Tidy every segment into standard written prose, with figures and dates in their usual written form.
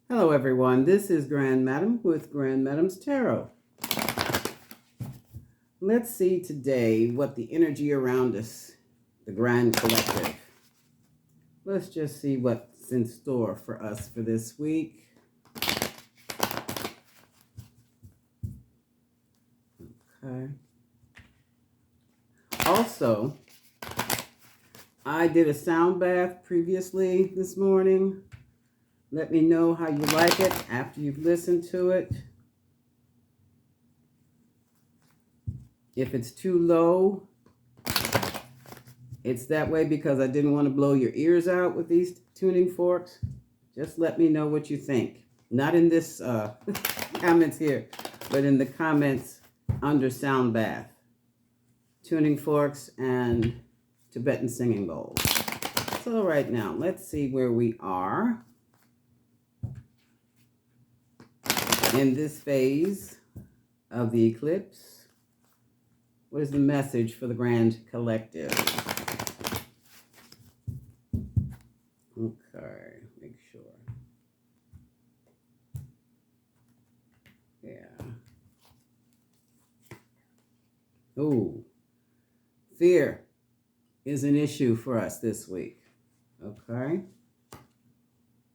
Hello everyone, this is Grand Madam with Grand Madam's Tarot. Let's see today what the energy around us, the Grand Collective. Let's just see what's in store for us for this week. Okay. Also, I did a sound bath previously this morning. Let me know how you like it after you've listened to it. If it's too low, it's that way because I didn't want to blow your ears out with these tuning forks. Just let me know what you think. Not in this comments here, but in the comments under sound bath. Tuning forks and Tibetan singing bowls. So right now, let's see where we are in this phase of the eclipse. What is the message for the Grand Collective? Okay, make sure. Yeah. Ooh, fear is an issue for us this week. Okay.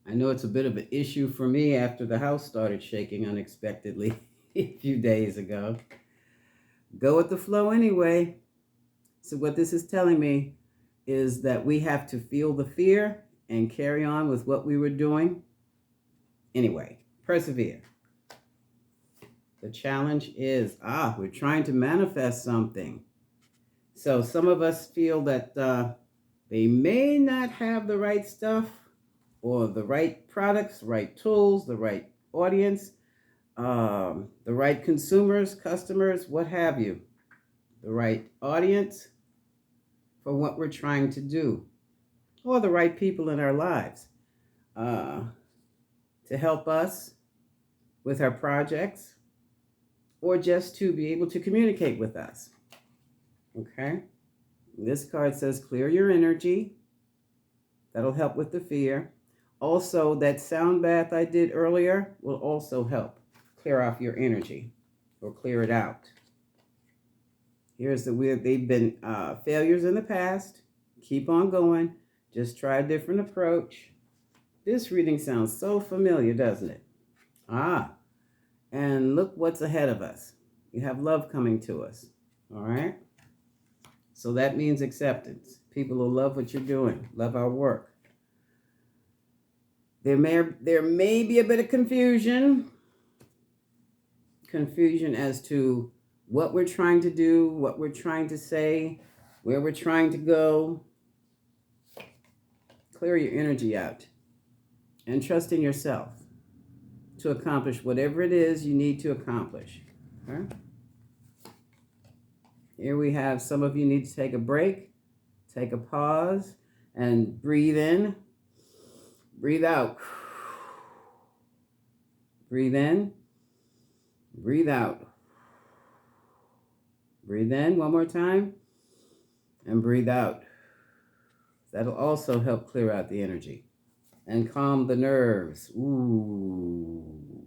I know it's a bit of an issue for me after the house started shaking unexpectedly a few days ago. Go with the flow anyway. So what this is telling me is that we have to feel the fear and carry on with what we were doing. Anyway, persevere. The challenge is, we're trying to manifest something. So some of us feel that they may not have the right stuff or the right products, right tools, the right audience, the right consumers, customers, what have you, the right audience for what we're trying to do, or the right people in our lives to help us with our projects or just to be able to communicate with us. Okay? This card says clear your energy. That'll help with the fear. Also, that sound bath I did earlier will also help clear off your energy or clear it out. Here's the weird, they've been failures in the past. Keep on going. Just try a different approach. This reading sounds so familiar, doesn't it? And look what's ahead of us. You have love coming to us. All right? So that means acceptance. People will love what you're doing, love our work. There may be a bit of confusion as to what we're trying to do, what we're trying to say, where we're trying to go. Clear your energy out and trust in yourself to accomplish whatever it is you need to accomplish. Okay? Here we have some of you need to take a break, take a pause, and breathe in, breathe out. Breathe in, breathe out. Breathe in one more time, and breathe out. That'll also help clear out the energy and calm the nerves. Ooh.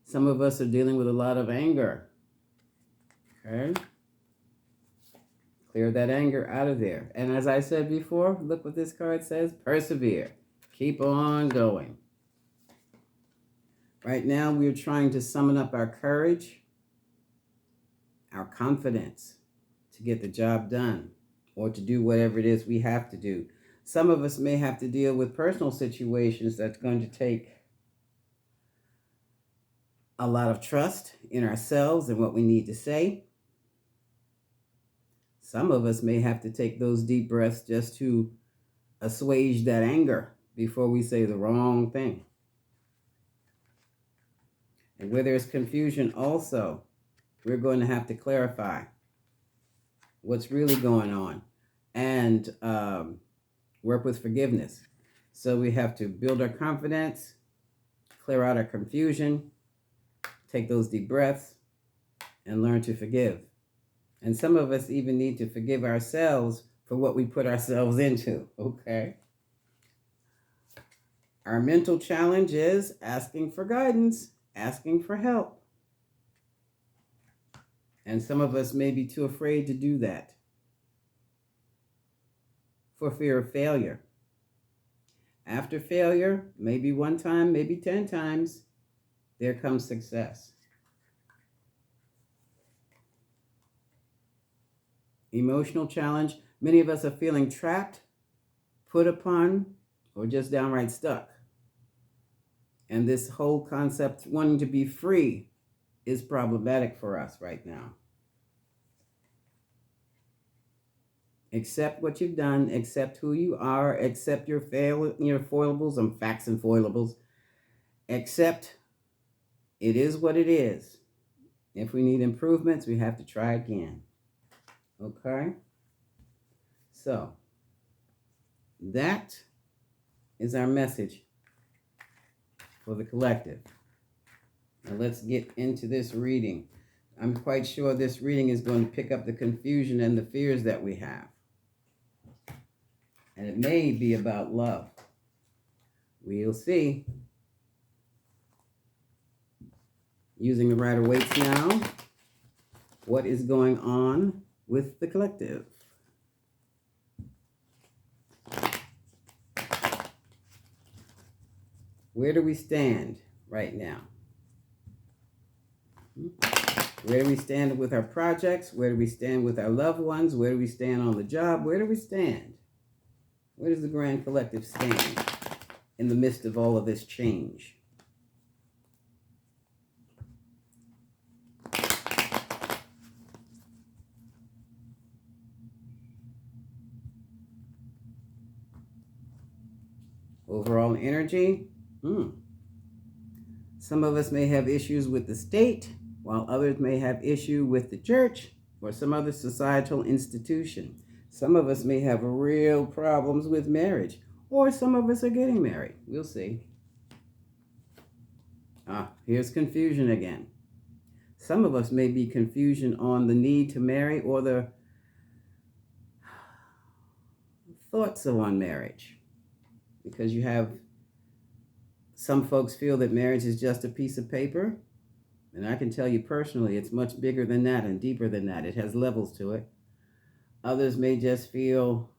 Some of us are dealing with a lot of anger. Okay? Clear that anger out of there. And as I said before, look what this card says. Persevere. Keep on going. Right now, we're trying to summon up our courage, our confidence to get the job done or to do whatever it is we have to do. Some of us may have to deal with personal situations that's going to take a lot of trust in ourselves and what we need to say. Some of us may have to take those deep breaths just to assuage that anger before we say the wrong thing. And where there's confusion also, we're going to have to clarify what's really going on and work with forgiveness. So we have to build our confidence, clear out our confusion, take those deep breaths, and learn to forgive. And some of us even need to forgive ourselves for what we put ourselves into, okay? Our mental challenge is asking for guidance, asking for help. And some of us may be too afraid to do that for fear of failure. After failure, maybe one time, maybe 10 times, there comes success. Emotional challenge. Many of us are feeling trapped, put upon, or just downright stuck. And this whole concept, wanting to be free, is problematic for us right now. Accept what you've done, accept who you are, accept your foibles and facts and foilables. Accept it is what it is. If we need improvements, we have to try again. Okay? So, that is our message for the collective. Now let's get into this reading. I'm quite sure this reading is going to pick up the confusion and the fears that we have. And it may be about love. We'll see. Using the Rider Waits now. What is going on with the collective? Where do we stand right now? Where do we stand with our projects? Where do we stand with our loved ones? Where do we stand on the job? Where do we stand? Where does the Grand Collective stand in the midst of all of this change? Overall energy? Some of us may have issues with the state, while others may have issue with the church or some other societal institution. Some of us may have real problems with marriage, or some of us are getting married. We'll see. Here's confusion again. Some of us may be confusion on the need to marry or the thoughts on marriage. Because you have some folks feel that marriage is just a piece of paper. And I can tell you personally, it's much bigger than that and deeper than that. It has levels to it. Others may just feel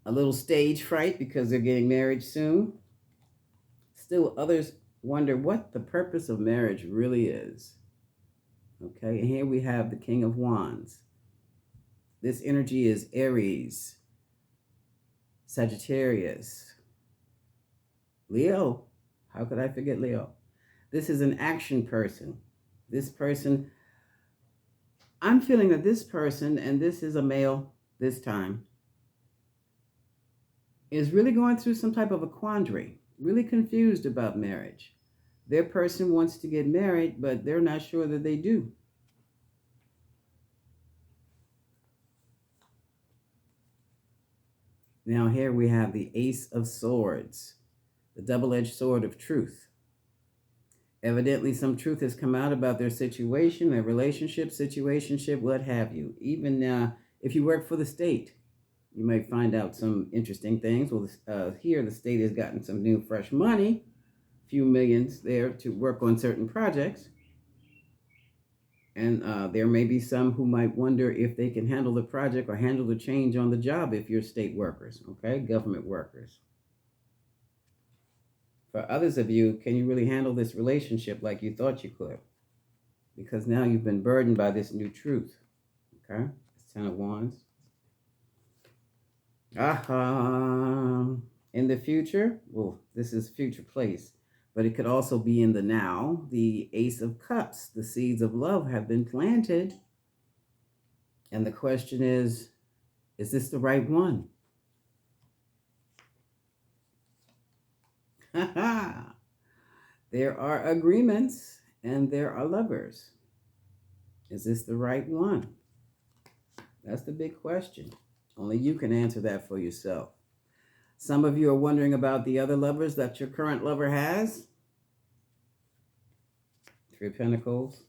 a little stage fright because they're getting married soon. Still, others wonder what the purpose of marriage really is. Okay, and here we have the King of Wands. This energy is Aries, Sagittarius, Leo. How could I forget Leo? This is an action person. This person, I'm feeling that this person, and this is a male this time, is really going through some type of a quandary, really confused about marriage. Their person wants to get married, but they're not sure that they do. Now here we have the Ace of Swords, the double-edged sword of truth. Evidently, some truth has come out about their situation, their relationship, situationship, what have you. Even if you work for the state, you might find out some interesting things. Well, here the state has gotten some new, fresh money, a few millions there to work on certain projects. And there may be some who might wonder if they can handle the project or handle the change on the job if you're state workers, okay, government workers. For others of you, can you really handle this relationship like you thought you could? Because now you've been burdened by this new truth. Okay? It's 10 of Wands. In the future, well, this is future place, but it could also be in the now. The Ace of Cups, the seeds of love have been planted. And the question is this the right one? There are agreements and there are lovers. Is this the right one? That's the big question. Only you can answer that for yourself. Some of you are wondering about the other lovers that your current lover has. Three of Pentacles.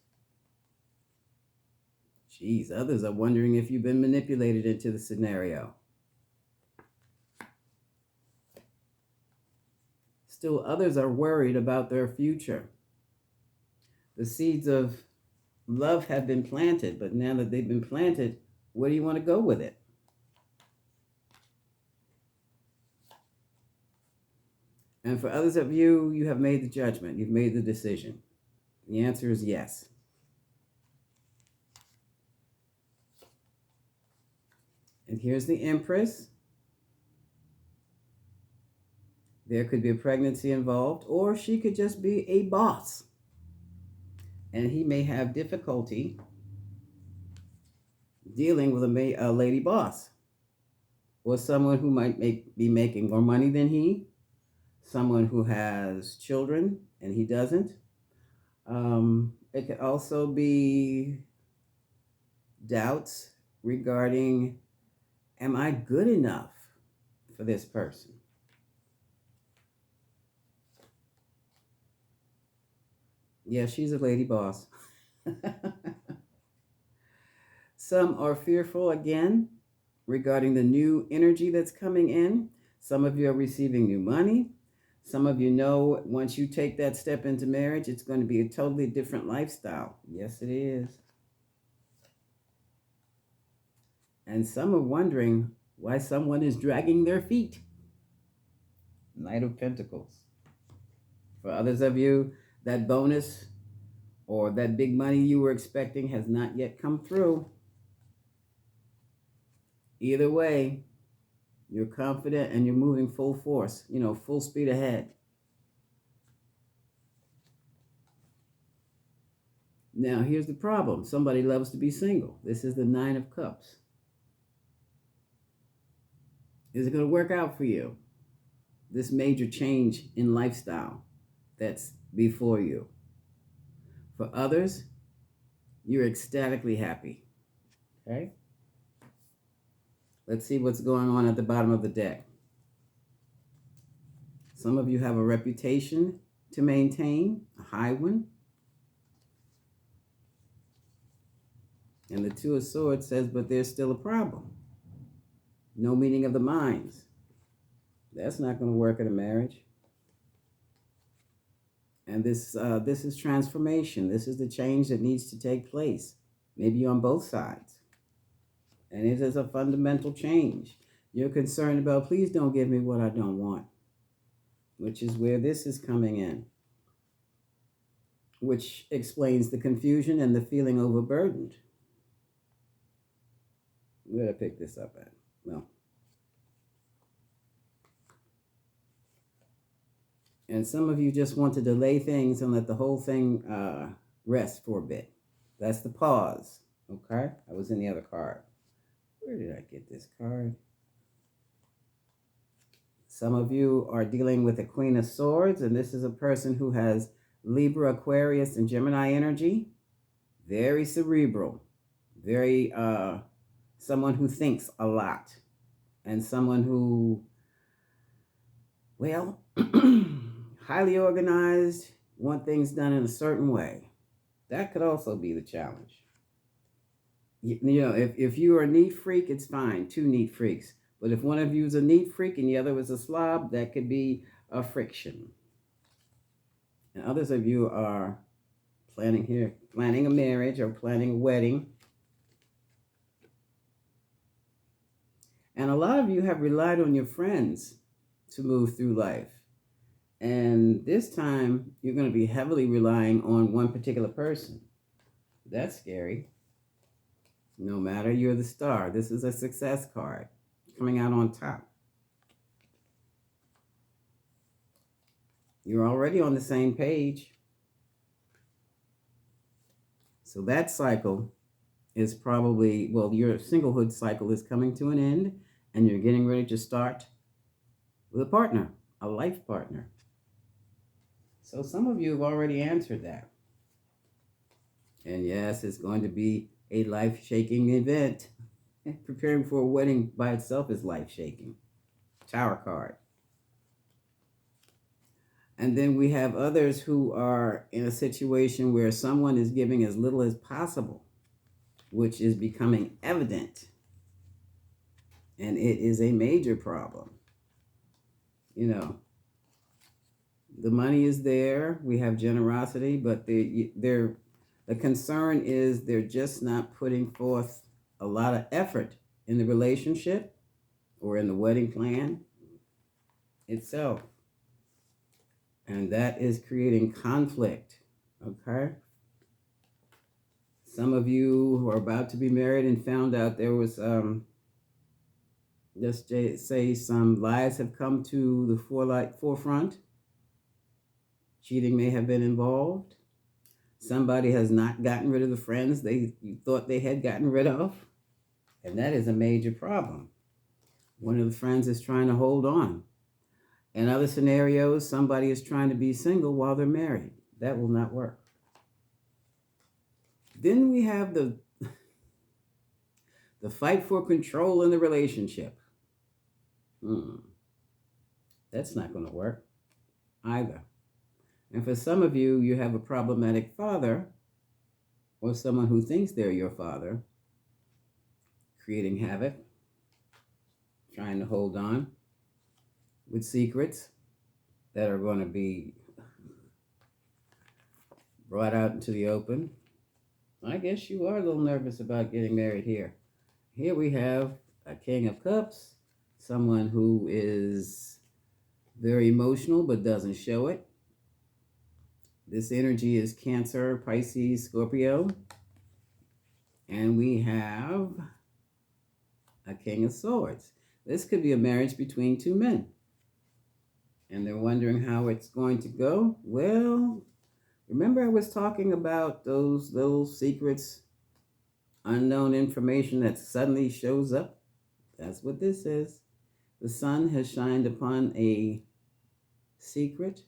Geez, others are wondering if you've been manipulated into the scenario. Still, others are worried about their future. The seeds of love have been planted, but now that they've been planted, where do you want to go with it? And for others of you, you have made the judgment, you've made the decision. The answer is yes. And here's the Empress. There could be a pregnancy involved, or she could just be a boss. And he may have difficulty dealing with a lady boss, or someone who might be making more money than he, someone who has children and he doesn't. It could also be doubts regarding, am I good enough for this person? Yeah, she's a lady boss. Some are fearful again regarding the new energy that's coming in. Some of you are receiving new money. Some of you know once you take that step into marriage, it's going to be a totally different lifestyle. Yes, it is. And some are wondering why someone is dragging their feet. Knight of Pentacles. For others of you, that bonus or that big money you were expecting has not yet come through. Either way, you're confident and you're moving full force, full speed ahead. Now, here's the problem. Somebody loves to be single. This is the Nine of Cups. Is it going to work out for you? This major change in lifestyle that's before you. For others, you're ecstatically happy. Okay? Let's see what's going on at the bottom of the deck. Some of you have a reputation to maintain, a high one. And the Two of Swords says, but there's still a problem. No meeting of the minds. That's not going to work in a marriage. And this is transformation. This is the change that needs to take place, maybe on both sides. And it is a fundamental change. You're concerned about, please don't give me what I don't want, which is where this is coming in, which explains the confusion and the feeling overburdened. Where did I pick this up at? No. And some of you just want to delay things and let the whole thing rest for a bit. That's the pause. Okay? I was in the other card. Where did I get this card? Some of you are dealing with the Queen of Swords, and this is a person who has Libra, Aquarius, and Gemini energy. Very cerebral. Very, someone who thinks a lot. And someone who, well, highly organized, want things done in a certain way. That could also be the challenge. If you are a neat freak, it's fine. Two neat freaks. But if one of you is a neat freak and the other is a slob, that could be a friction. And others of you are planning a marriage or planning a wedding. And a lot of you have relied on your friends to move through life. And this time, you're going to be heavily relying on one particular person. That's scary. No matter, you're the star. This is a success card coming out on top. You're already on the same page. So that cycle is probably, your singlehood cycle is coming to an end, and you're getting ready to start with a partner, a life partner. So some of you have already answered that. And yes, it's going to be a life-shaking event. Preparing for a wedding by itself is life-shaking. Tower card. And then we have others who are in a situation where someone is giving as little as possible, which is becoming evident. And it is a major problem. The money is there. We have generosity, but the concern is they're just not putting forth a lot of effort in the relationship or in the wedding plan itself. And that is creating conflict. Okay? Some of you who are about to be married and found out there was, let's say, some lies have come to the forefront. Cheating may have been involved. Somebody has not gotten rid of the friends you thought they had gotten rid of. And that is a major problem. One of the friends is trying to hold on. In other scenarios, somebody is trying to be single while they're married. That will not work. Then we have the fight for control in the relationship. That's not going to work either. And for some of you, you have a problematic father or someone who thinks they're your father, creating havoc, trying to hold on with secrets that are going to be brought out into the open. I guess you are a little nervous about getting married here. Here we have a King of Cups, someone who is very emotional but doesn't show it. This energy is Cancer, Pisces, Scorpio. And we have a King of Swords. This could be a marriage between two men. And they're wondering how it's going to go. Well, remember I was talking about those little secrets, unknown information that suddenly shows up? That's what this is. The sun has shined upon a secret,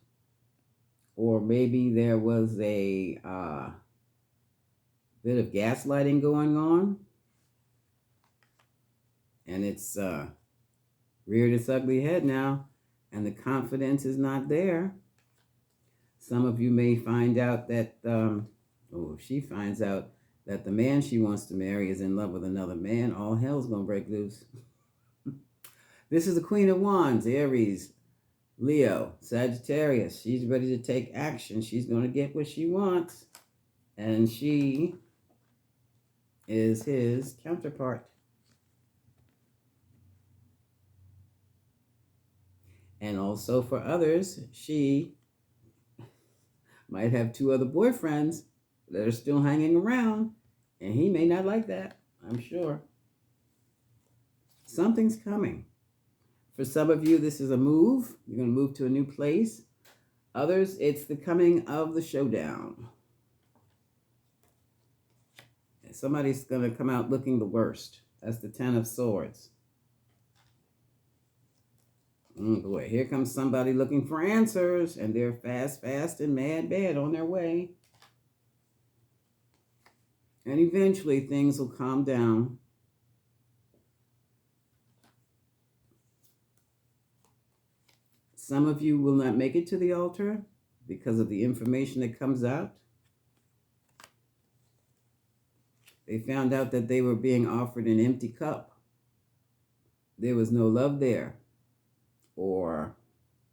or maybe there was a bit of gaslighting going on, and it's reared its ugly head now, and the confidence is not there. Some of you may find out that, if she finds out that the man she wants to marry is in love with another man, all hell's gonna break loose. This is the Queen of Wands, Aries, Leo, Sagittarius. She's ready to take action. She's going to get what she wants. And she is his counterpart. And also for others, she might have two other boyfriends that are still hanging around. And he may not like that, I'm sure. Something's coming. For some of you, this is a move. You're going to move to a new place. Others, it's the coming of the showdown. Somebody's going to come out looking the worst. That's the Ten of Swords. Boy, here comes somebody looking for answers, and they're fast, and mad on their way. And eventually, things will calm down. Some of you will not make it to the altar because of the information that comes out. They found out that they were being offered an empty cup. There was no love there, or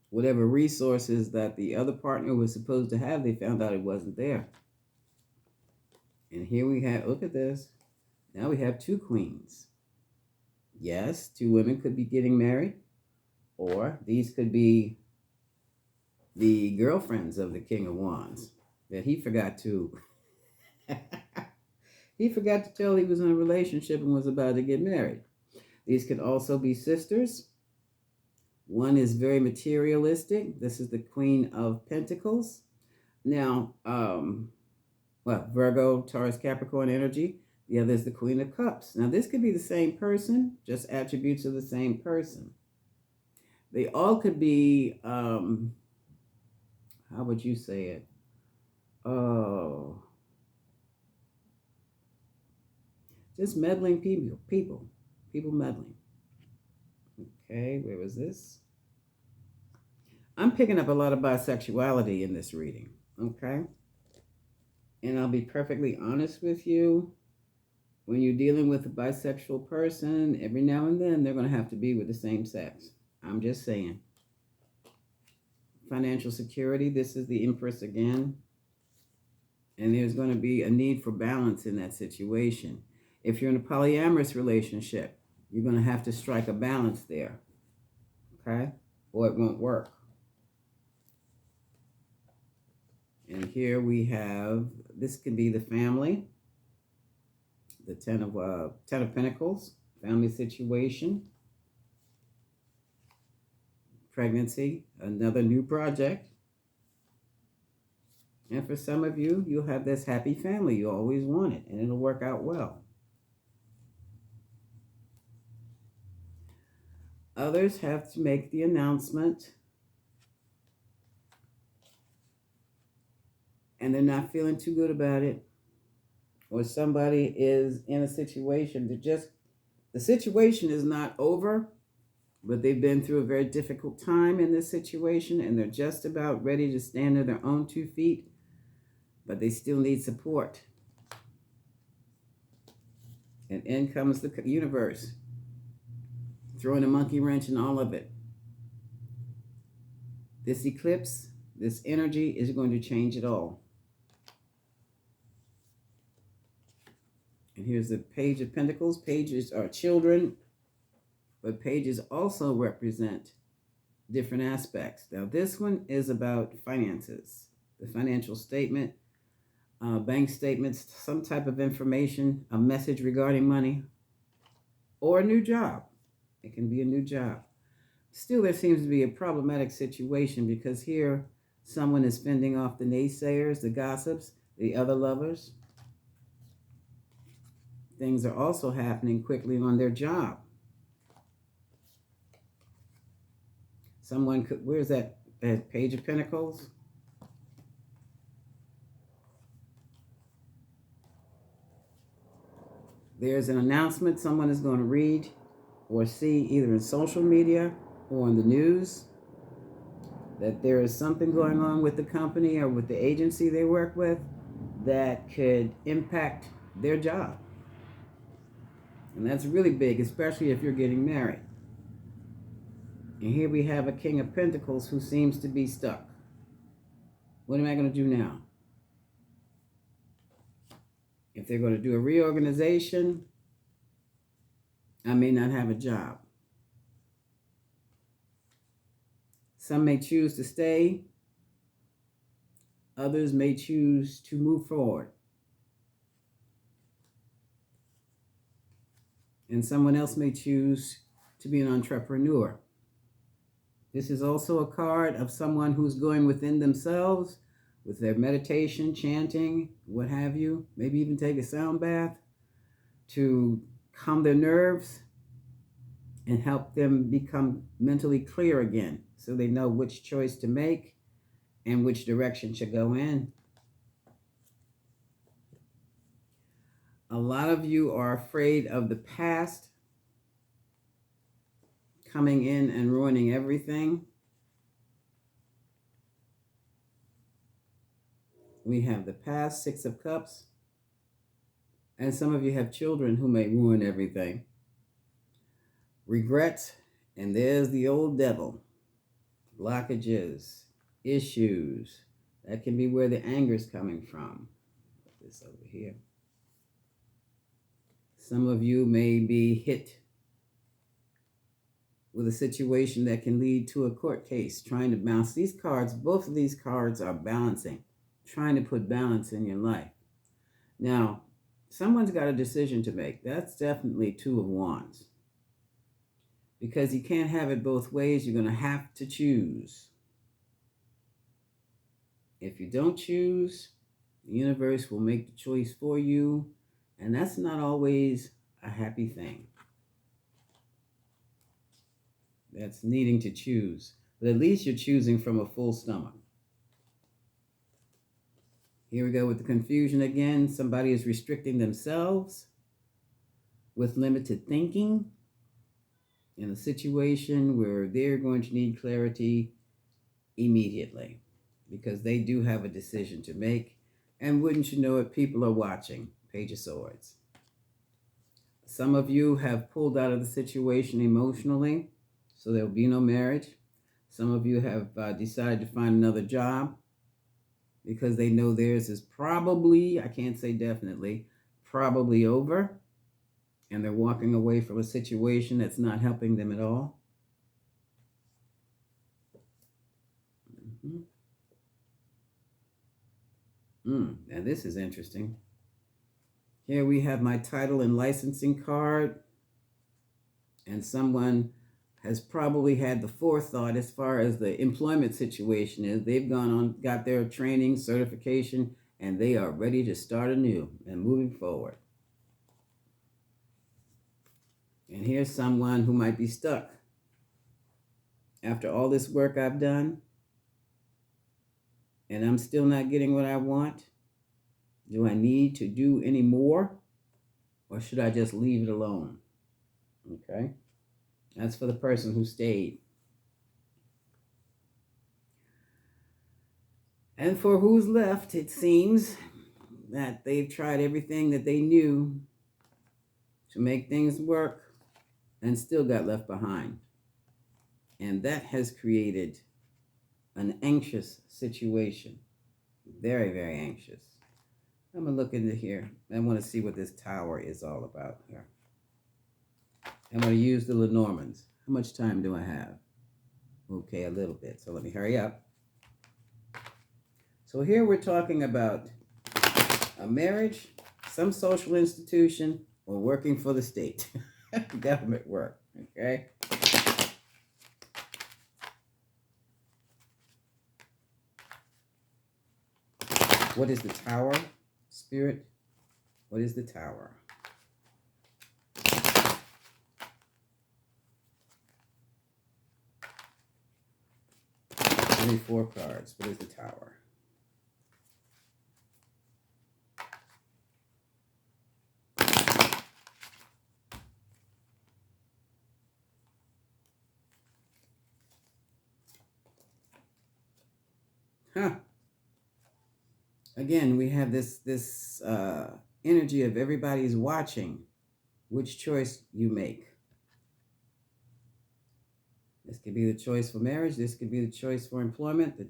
whatever resources that the other partner was supposed to have, they found out it wasn't there. And here we have, look at this. Now we have two queens. Yes, two women could be getting married, or these could be the girlfriends of the King of Wands that he forgot to he forgot to tell he was in a relationship and was about to get married. These could also be sisters. One is very materialistic. This is the Queen of Pentacles. Now, Virgo, Taurus, Capricorn energy. The other is the Queen of Cups. Now, this could be the same person, just attributes of the same person. They all could be, how would you say it? Oh, just meddling people meddling. Okay, where was this? I'm picking up a lot of bisexuality in this reading, okay? And I'll be perfectly honest with you. When you're dealing with a bisexual person, every now and then they're going to have to be with the same sex. I'm just saying. financial security. This is the Empress again. And there's going to be a need for balance in that situation. If you're in a polyamorous relationship, you're going to have to strike a balance there, okay? Or it won't work. And here we have, this could be the family, the Ten of Pentacles, family situation, pregnancy, another new project. And for some of you, you'll have this happy family you always wanted, and it'll work out well. Others have to make the announcement, and they're not feeling too good about it. Or somebody is in a situation that the situation is not over, but they've been through a very difficult time in this situation, and they're just about ready to stand on their own 2 feet, but they still need support. And in comes the universe, throwing a monkey wrench in all of it. This eclipse, this energy is going to change it all. And here's the Page of Pentacles. Pages are children, but pages also represent different aspects. Now, this one is about finances, the financial statement, bank statements, some type of information, a message regarding money, or a new job. It can be a new job. Still, there seems to be a problematic situation because here someone is fending off the naysayers, the gossips, the other lovers. Things are also happening quickly on their job. Someone could, where's that Page of Pentacles? There's an announcement someone is going to read or see either in social media or on the news that there is something going on with the company or with the agency they work with that could impact their job. And that's really big, especially if you're getting married. And here we have a King of Pentacles who seems to be stuck. What am I going to do now? If they're going to do a reorganization, I may not have a job. Some may choose to stay. Others may choose to move forward. And someone else may choose to be an entrepreneur. This is also a card of someone who's going within themselves with their meditation, chanting, what have you. Maybe even take a sound bath to calm their nerves and help them become mentally clear again so they know which choice to make and which direction to go in. A lot of you are afraid of the past coming in and ruining everything. We have the past, Six of Cups. And some of you have children who may ruin everything. Regrets, and there's the old devil. Blockages, issues. That can be where the anger is coming from. Put this over here. Some of you may be hit with a situation that can lead to a court case, trying to balance these cards. Both of these cards are balancing, trying to put balance in your life. Now, someone's got a decision to make. That's definitely Two of Wands. Because you can't have it both ways. You're going to have to choose. If you don't choose, the universe will make the choice for you. And that's not always a happy thing. That's needing to choose. But at least you're choosing from a full stomach. Here we go with the confusion again. Somebody is restricting themselves with limited thinking in a situation where they're going to need clarity immediately because they do have a decision to make. And wouldn't you know it, people are watching. Page of Swords. Some of you have pulled out of the situation emotionally, so there will be no marriage. Some of you have decided to find another job because they know theirs is probably, I can't say definitely, probably over, and they're walking away from a situation that's not helping them at all. Now this is interesting. Here we have my title and licensing card, and someone has probably had the forethought as far as the employment situation is. They've gone on, got their training, certification, and they are ready to start anew and moving forward. And here's someone who might be stuck. After all this work I've done, and I'm still not getting what I want, do I need to do any more, or should I just leave it alone? Okay, that's for the person who stayed. And for who's left, it seems that they've tried everything that they knew to make things work and still got left behind. And that has created an anxious situation. Very, very anxious. I'm going to look into here. I want to see what this tower is all about here. I'm going to use the Lenormands. How much time do I have? Okay, a little bit. So let me hurry up. So here we're talking about a marriage, some social institution, or working for the state. Government work, okay? What is the tower, Spirit? What is the tower? 24 cards. What is the tower? Huh. Again, we have this energy of everybody's watching which choice you make. This could be the choice for marriage. This could be the choice for employment.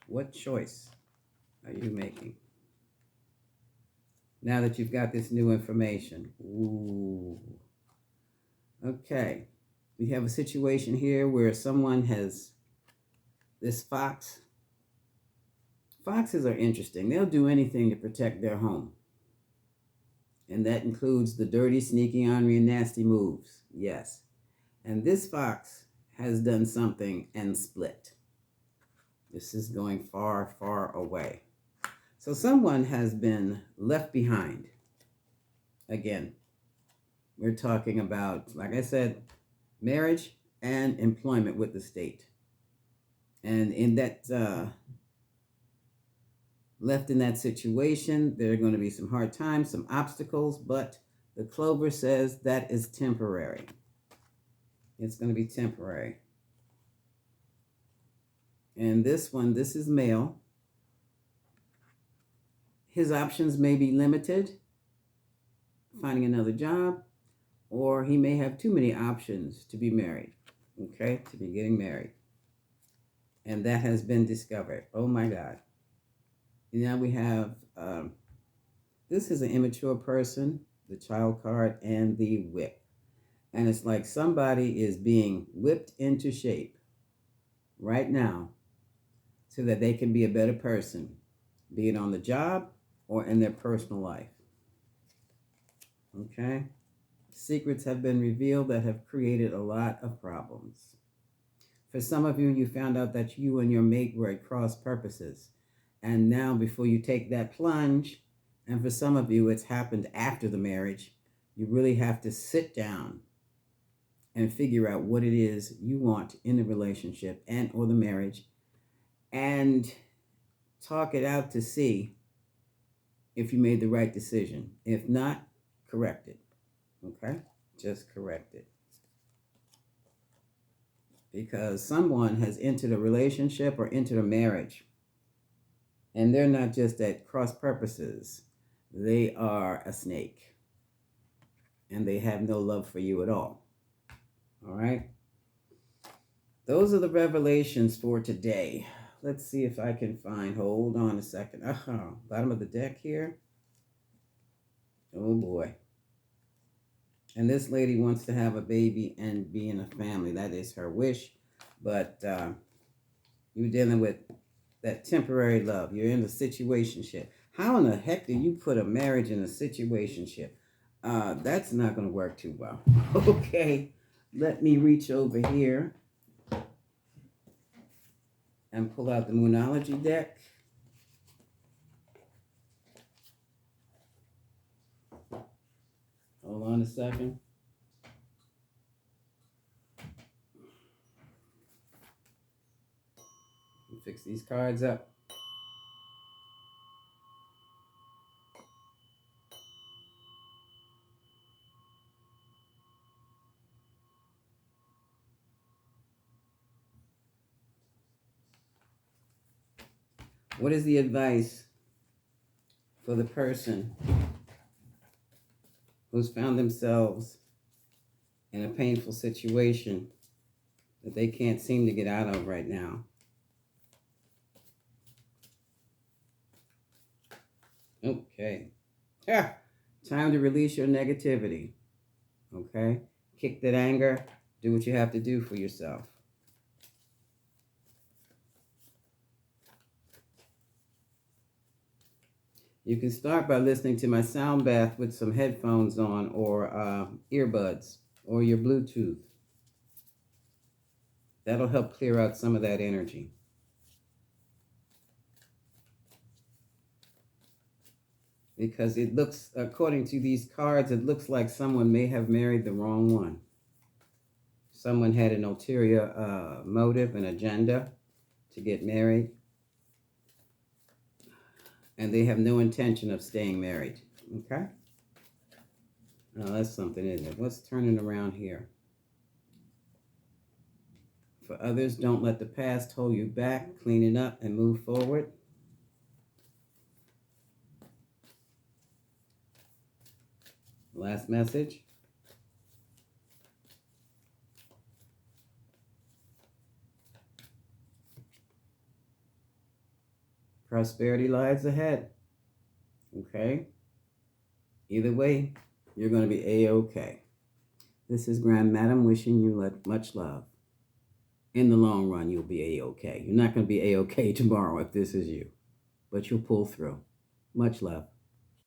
What choice are you making? Now that you've got this new information. Ooh. Okay. We have a situation here where someone has this fox. Foxes are interesting. They'll do anything to protect their home. And that includes the dirty, sneaky, ornery, and nasty moves. Yes. And this fox has done something and split. This is going far, far away. So someone has been left behind. Again, we're talking about, like I said, marriage and employment with the state. And in that, left in that situation, there are going to be some hard times, some obstacles, but the clover says that is temporary. It's going to be temporary. And this one, this is male. His options may be limited, finding another job, or he may have too many options to be married, okay, to be getting married. And that has been discovered. Oh my God. Now we have, this is an immature person, the child card, and the whip. And it's like somebody is being whipped into shape right now so that they can be a better person, be it on the job or in their personal life. Okay? Secrets have been revealed that have created a lot of problems. For some of you, you found out that you and your mate were at cross purposes. And now, before you take that plunge, and for some of you, it's happened after the marriage, you really have to sit down and figure out what it is you want in the relationship and or the marriage, and talk it out to see if you made the right decision. If not, correct it. Okay? Just correct it. Because someone has entered a relationship or entered a marriage, and they're not just at cross purposes. They are a snake. And they have no love for you at all. All right? Those are the revelations for today. Let's see if I can find, hold on a second. Bottom of the deck here. Oh boy. And this lady wants to have a baby and be in a family. That is her wish. But you're dealing with that temporary love. You're in a situationship. How in the heck do you put a marriage in a situationship? That's not going to work too well. Okay, let me reach over here and pull out the Moonology deck. Hold on a second. Fix these cards up. What is the advice for the person who's found themselves in a painful situation that they can't seem to get out of right now? Okay. Time to release your negativity. Okay? Kick that anger. Do what you have to do for yourself. You can start by listening to my sound bath with some headphones on or earbuds or your Bluetooth. That'll help clear out some of that energy. Because it looks, according to these cards, it looks like someone may have married the wrong one. Someone had an ulterior motive, an agenda to get married. And they have no intention of staying married. Okay? Now that's something, isn't it? What's turning around here? For others, don't let the past hold you back. Clean it up and move forward. Last message. Prosperity lies ahead. Okay? Either way, you're going to be A-okay. This is Grand Madam wishing you much love. In the long run, you'll be A-okay. You're not going to be A-okay tomorrow if this is you, but you'll pull through. Much love.